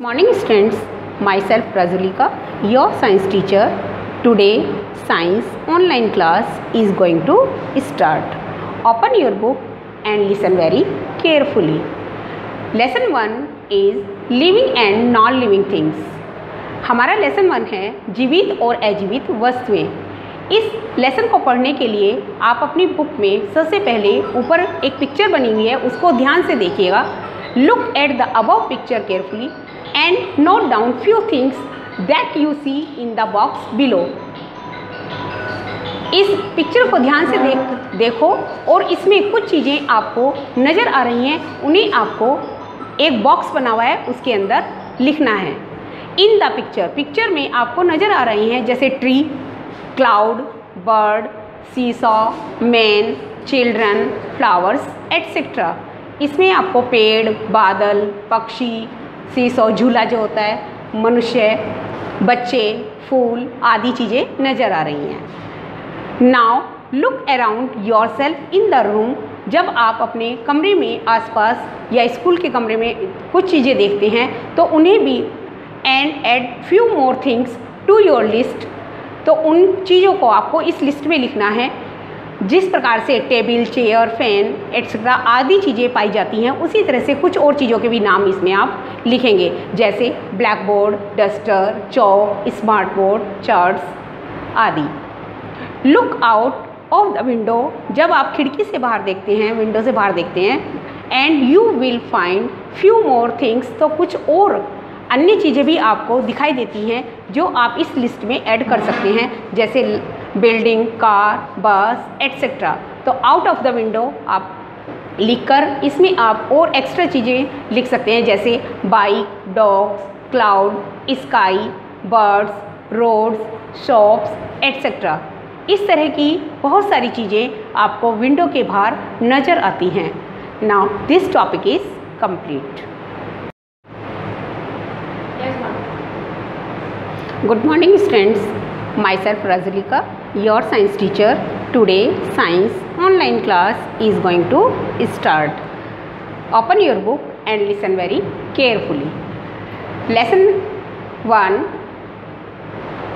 Morning students, myself Prazulika, your science teacher. Today science online class is going to start. Open your book and listen very carefully. Lesson 1 is living and non-living things. हमारा lesson 1 है जीवित और अजीवित वस्तुएं। इस lesson को पढ़ने के लिए आप अपनी बुक में सबसे पहले ऊपर एक पिक्चर बनी हुई है, उसको ध्यान से देखिएगा। Look at the above picture carefully and note down few things that you see in the box below. इस पिक्चर को ध्यान से देखो और इसमें कुछ चीज़ें आपको नज़र आ रही हैं, उन्हें आपको एक बॉक्स बना हुआ है उसके अंदर लिखना है। इन द पिक्चर में आपको नज़र आ रही हैं जैसे tree, cloud, bird, seesaw, man, children, flowers etcetera. इसमें आपको पेड़, बादल, पक्षी, सीसॉ झूला जो होता है, मनुष्य, बच्चे, फूल आदि चीज़ें नज़र आ रही हैं। Now look around your self in the room. जब आप अपने कमरे में आसपास या स्कूल के कमरे में कुछ चीज़ें देखते हैं तो उन्हें भी and add few more things to your list. तो उन चीज़ों को आपको इस लिस्ट में लिखना है। जिस प्रकार से टेबल, चेयर, फैन एट्सेट्रा आदि चीज़ें पाई जाती हैं, उसी तरह से कुछ और चीज़ों के भी नाम इसमें आप लिखेंगे, जैसे ब्लैक बोर्ड, डस्टर, चौक, स्मार्ट बोर्ड, चार्ट्स आदि। Look out of the window. जब आप खिड़की से बाहर देखते हैं, विंडो से बाहर देखते हैं, and you will find few more things. तो कुछ और अन्य चीज़ें भी आपको दिखाई देती हैं जो आप इस लिस्ट में ऐड कर सकते हैं, जैसे बिल्डिंग, कार, बस एटसेट्रा। तो आउट ऑफ द विंडो आप लिखकर इसमें आप और एक्स्ट्रा चीज़ें लिख सकते हैं, जैसे bike, dogs, cloud, sky, birds, roads, shops etcetera. इस तरह की बहुत सारी चीज़ें आपको विंडो के बाहर नज़र आती हैं। Now this topic is complete. Good morning students, myself Prazulika, your science teacher. Today science online class is going to start. Open your book and listen very carefully. Lesson 1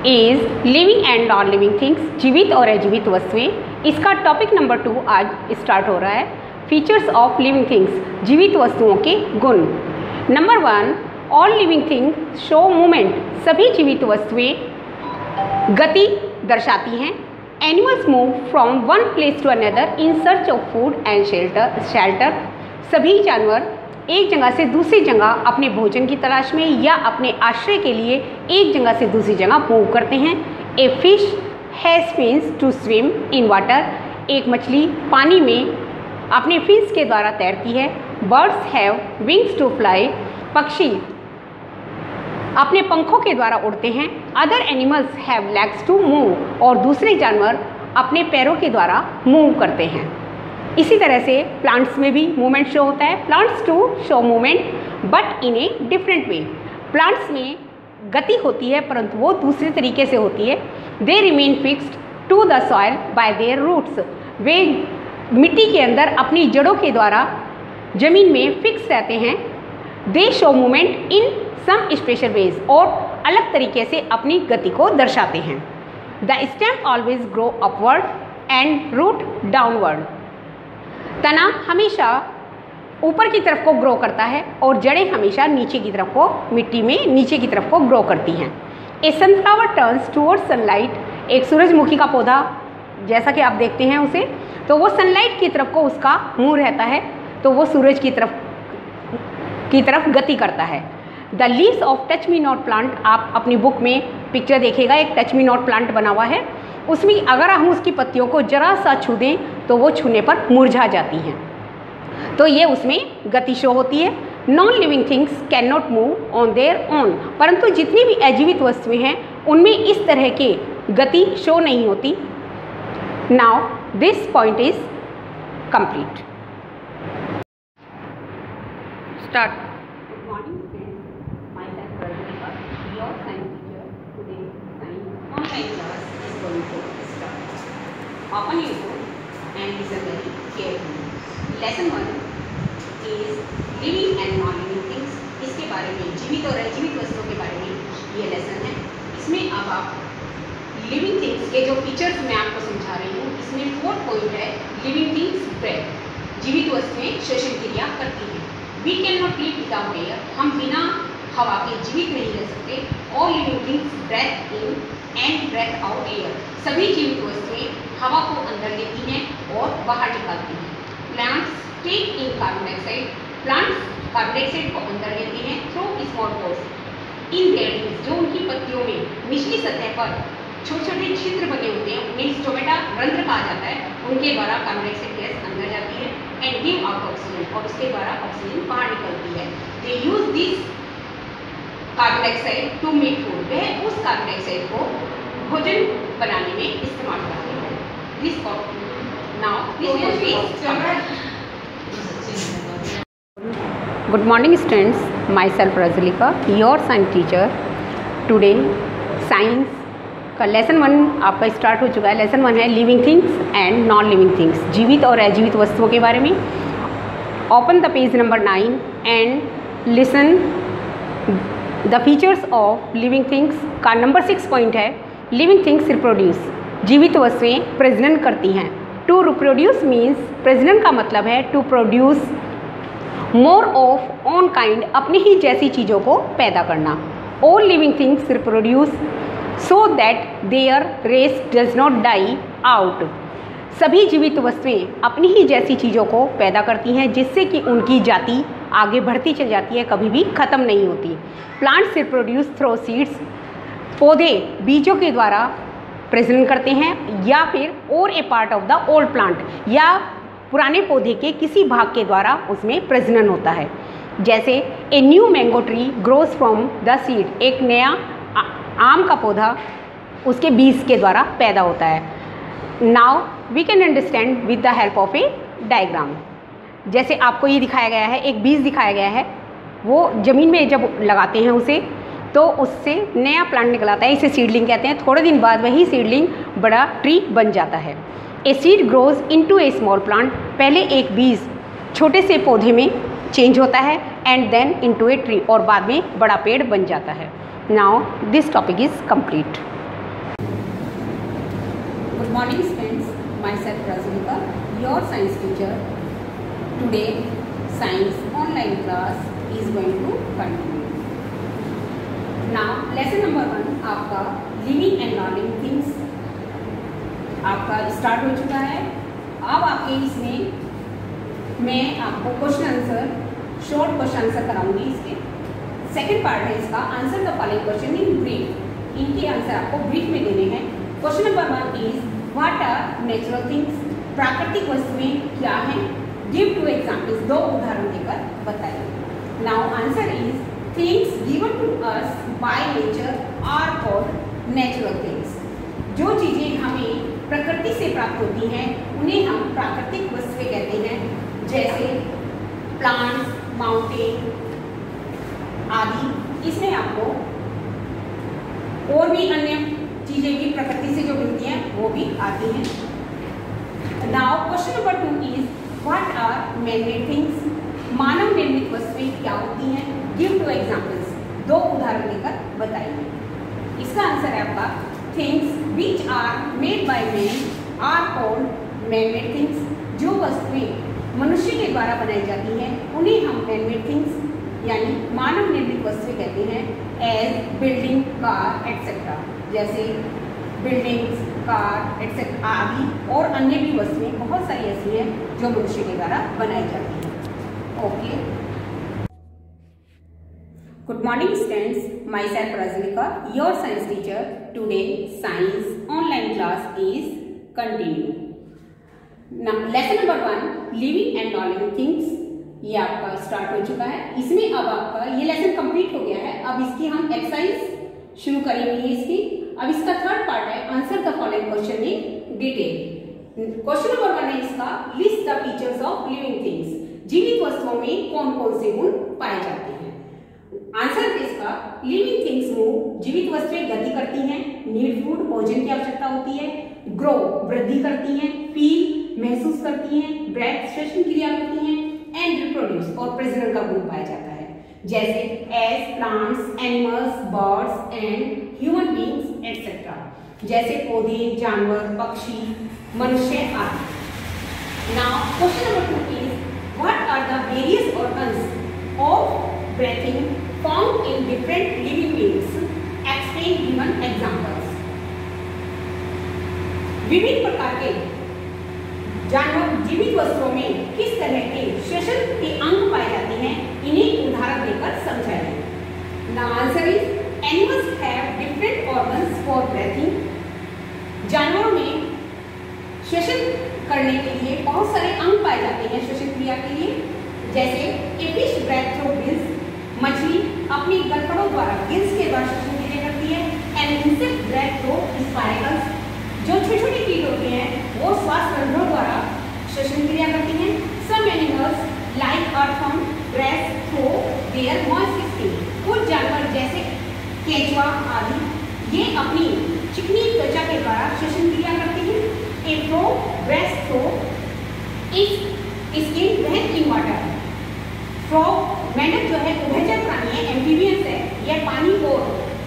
is living and non-living things, जीवित और अजीवित वस्तुएं। इसका topic number 2 आज start हो रहा है, features of living things, जीवित वस्तुओं के गुण। Number 1, all living things show movement. सभी जीवित वस्तुएं गति दर्शाती हैं। Animals move from one place to another in search of food and shelter. सभी जानवर एक जगह से दूसरी जगह अपने भोजन की तलाश में या अपने आश्रय के लिए एक जगह से दूसरी जगह मूव करते हैं। A fish has fins to swim in water. एक मछली पानी में अपने फिन्स के द्वारा तैरती है। Birds have wings to fly. पक्षी अपने पंखों के द्वारा उड़ते हैं। Other animals have legs to move. और दूसरे जानवर अपने पैरों के द्वारा मूव करते हैं। इसी तरह से प्लांट्स में भी मूवमेंट शो होता है। Plants too show movement but in a different way. Plants में गति होती है परंतु वो दूसरे तरीके से होती है। They remain fixed to the soil by their roots. वे मिट्टी के अंदर अपनी जड़ों के द्वारा जमीन में फिक्स रहते हैं। They show movement in some special ways. और अलग तरीके से अपनी गति को दर्शाते हैं। The stem always grow upward and root downward. तना हमेशा ऊपर की तरफ को ग्रो करता है और जड़ें हमेशा नीचे की तरफ को, मिट्टी में नीचे की तरफ को ग्रो करती हैं। ए सनफ्लावर टर्न्स टूवर्ड्स सनलाइट। एक सूरजमुखी का पौधा जैसा कि आप देखते हैं उसे, तो वो सनलाइट की तरफ को उसका मुँह रहता है, तो वो सूरज की तरफ गति करता है। The leaves of touch me not plant. आप अपनी बुक में पिक्चर देखिएगा, एक टच मी नॉट प्लांट बना हुआ है। उसमें अगर हम उसकी पत्तियों को जरा सा छू दें तो वो छूने पर मुरझा जाती हैं। तो ये उसमें गति शो होती है। Non living things can not move on their own. परंतु जितनी भी अजीवित वस्तुएं हैं उनमें इस तरह के गति शो नहीं होती। Now this point is complete. Start. Open your book and listen very carefully. Lesson 1 is living and non-living things. इसके बारे में, जीवित और अजीवित वस्तुओं के बारे में ये लेसन है। इसमें अब आप लिविंग थिंग्स के जो फीचर्स मैं आपको समझा रही हूँ, इसमें 4 पॉइंट है। लिविंग थिंग्स ब्रेथ, जीवित वस्तुएं श्वसन क्रिया करती हैं। We can not live without air, हम बिना हवा के जीवित नहीं रह सकते। All living things breathe in and breathe out air, सभी जीवित वस्तुएं हवा को अंदर लेती हैं और बाहर निकालती हैं। Plants take in carbon dioxide, plants carbon dioxide को अंदर लेते हैं through small pores in their leaves, जो उनकी पत्तियों में निचली सतह पर छोटे छोटे छिद्र बने होते हैं, उन्हें स्टोमेटा रंध्र कहा जाता है। उनके द्वारा कार्बन डाइऑक्साइड गैस अंदर जाती है एंड गिव आउट ऑक्सीजन, और उसके द्वारा ऑक्सीजन बाहर निकलती है। They use this carbon dioxide to make food, वह उस कार्बन डाइऑक्साइड को भोजन बनाने में इस्तेमाल करते हैं। This good morning students, myself Rajlika, your science teacher. Today science का लेसन 1 आपका स्टार्ट हो चुका है। लेसन 1 है living things and non living things, जीवित और अजीवित वस्तुओं के बारे में। Open the page number 9 and listen the features of living things का नंबर 6 पॉइंट है लिविंग थिंग्स रिप्रोड्यूस, जीवित वस्तुएं प्रजनन करती हैं। टू रिप्रोड्यूस मीन्स, प्रजनन का मतलब है to produce more of own kind, अपनी ही जैसी चीज़ों को पैदा करना। All living things reproduce so that their race does not die out, सभी जीवित वस्तुएं अपनी ही जैसी चीज़ों को पैदा करती हैं जिससे कि उनकी जाति आगे बढ़ती चल जाती है, कभी भी ख़त्म नहीं होती। प्लांट्स रिप्रोड्यूस थ्रू सीड्स, पौधे बीजों के द्वारा प्रजनन करते हैं, या फिर और a part of the old plant, या पुराने पौधे के किसी भाग के द्वारा उसमें प्रजनन होता है। जैसे a new mango tree grows from the seed, एक नया आम का पौधा उसके बीज के द्वारा पैदा होता है। Now we can understand with the help of a diagram. जैसे आपको ये दिखाया गया है, एक बीज दिखाया गया है, वो ज़मीन में जब लगाते हैं उसे, तो उससे नया प्लांट निकल आता है, इसे सीडलिंग कहते हैं। थोड़े दिन बाद वही सीडलिंग बड़ा ट्री बन जाता है। A seed grows into A small plant, पहले एक बीज छोटे से पौधे में चेंज होता है and then into a tree, और बाद में बड़ा पेड़ बन जाता है। Now this topic is complete. Good morning students, myself Rajlika, your science teacher. Today science online class is going to continue. Now lesson number 1 आपका living and non living things आपका स्टार्ट हो चुका है। अब आपके इसमें मैं आपको question answer, short question answer कराऊंगी। इसके सेकंड पार्ट है इसका, answer the following question in brief. इनके आंसर आपको ब्रीफ में देने हैं। Question number 1 is what are natural things, प्राकृतिक वस्तुएं क्या हैं। गिव 2 एग्जाम्पल्स, 2 उदाहरण देकर बताइए। Now answer is things given to us by nature are called natural things. जो चीज़ें हमें प्रकृति से प्राप्त होती हैं उन्हें हम प्राकृतिक वस्तुएं कहते हैं, जैसे प्लांट्स, माउंटेन आदि। इसमें आपको और भी अन्य चीज़ें भी प्रकृति से जो मिलती हैं वो भी आती हैं। Now question number 2 is what are man made things, मानव निर्मित वस्तुएं क्या होती हैं। गिव 2 एग्जाम्पल्स, 2 उदाहरण देकर बताइए। इसका आंसर है आपका things which are made by man are called man made things. जो वस्तुएं मनुष्य के द्वारा बनाई जाती हैं उन्हें हम मैन मेड थिंग्स यानी मानव निर्मित वस्तुएं कहते हैं। एज बिल्डिंग, कार एटसेट्रा, जैसे बिल्डिंग्स, कार एटसेट्रा आदि, और अन्य भी वस्तुएं बहुत सारी ऐसी हैं जो मनुष्य के द्वारा बनाई जाती हैं। Okay, good morning students, myself Rajlika, your science teacher. Today science online class is continue. Lesson number 1 living and non living things, ये आपका स्टार्ट हो चुका है। इसमें अब आपका ये लेसन कंप्लीट हो गया है। अब इसकी हम एक्सरसाइज शुरू करेंगे इसकी। अब इसका थर्ड पार्ट है answer the following question in detail. Question number 1 है इसका, list the features of living things, जीवित वस्तुओं में कौन कौन से गुण पाए जाते हैं। आंसर है इसका, लिविंग थिंग्स मूव, जीवित वस्तुएं गति करती हैं। नीड फूड, भोजन की आवश्यकता होती है। ग्रो, वृद्धि करती हैं। फील, महसूस करती हैं। ब्रेथ, श्वसन क्रिया करती हैं। एंड रिप्रोड्यूस, और प्रजनन का गुण पाया जाता है। जैसे as plants, animals, birds and human beings etcetera, जैसे पौधे, जानवर, पक्षी, मनुष्य आदि। Now question number 2 is what are the various organs of breathing found in different living beings, explain given examples. विभिन्न प्रकार के जानवर जीवित वस्तुओं में किस तरह के श्वसन के अंग पाए जाते हैं, इन्हें उदाहरण देकर समझाइए। Now answer is animals have different organs for breathing। जानवरों में श्वसन करने के लिए बहुत सारे अंग पाए जाते हैं श्वसन क्रिया के लिए, जैसे a fish breathes through gills, मछली अपनी गलफड़ों द्वारा गिल्स के द्वारा श्वसन क्रिया करती है। and insect breathes through spiracles, जो छोटे छोटे कीट होते हैं वो श्वास रंध्रों द्वारा श्वसन क्रिया करती हैं। Some animals like earthworm breathe through their moist skin, कुछ जानवर जैसे केंचुआ आदि ये अपनी चिकनी त्वचा के द्वारा श्वसन क्रिया करती हैं। A frog breathes through its skin when in water। Frog मेंढक जो है उभयचर प्राणी है, एम्फीबियंस है, यह पानी और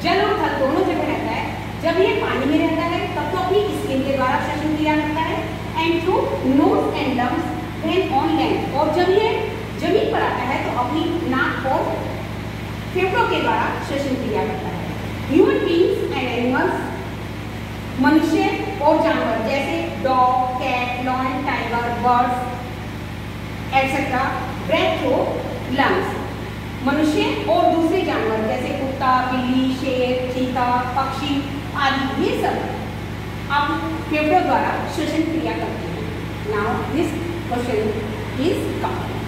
जल और थल दोनों जगह रहता है। जब ये पानी में रहता है तब तो अपनी स्किन के द्वारा श्वसन क्रिया करता है। And through nose and lungs when on land, और जब ये जमीन पर आता है तो अपनी नाक और फेफड़ों के द्वारा श्वसन क्रिया करता है। ह्यूमन बींग्स एंड एनिमल्स, मनुष्य और जानवर जैसे dog, cat, lion, tiger, birds etcetera breathe through lungs. मनुष्य और दूसरे जानवर जैसे कुत्ता, बिल्ली, शेर, चीता, पक्षी आदि ये सब आप फेफड़ों द्वारा श्वसन क्रिया करते हैं। Now this question is complete.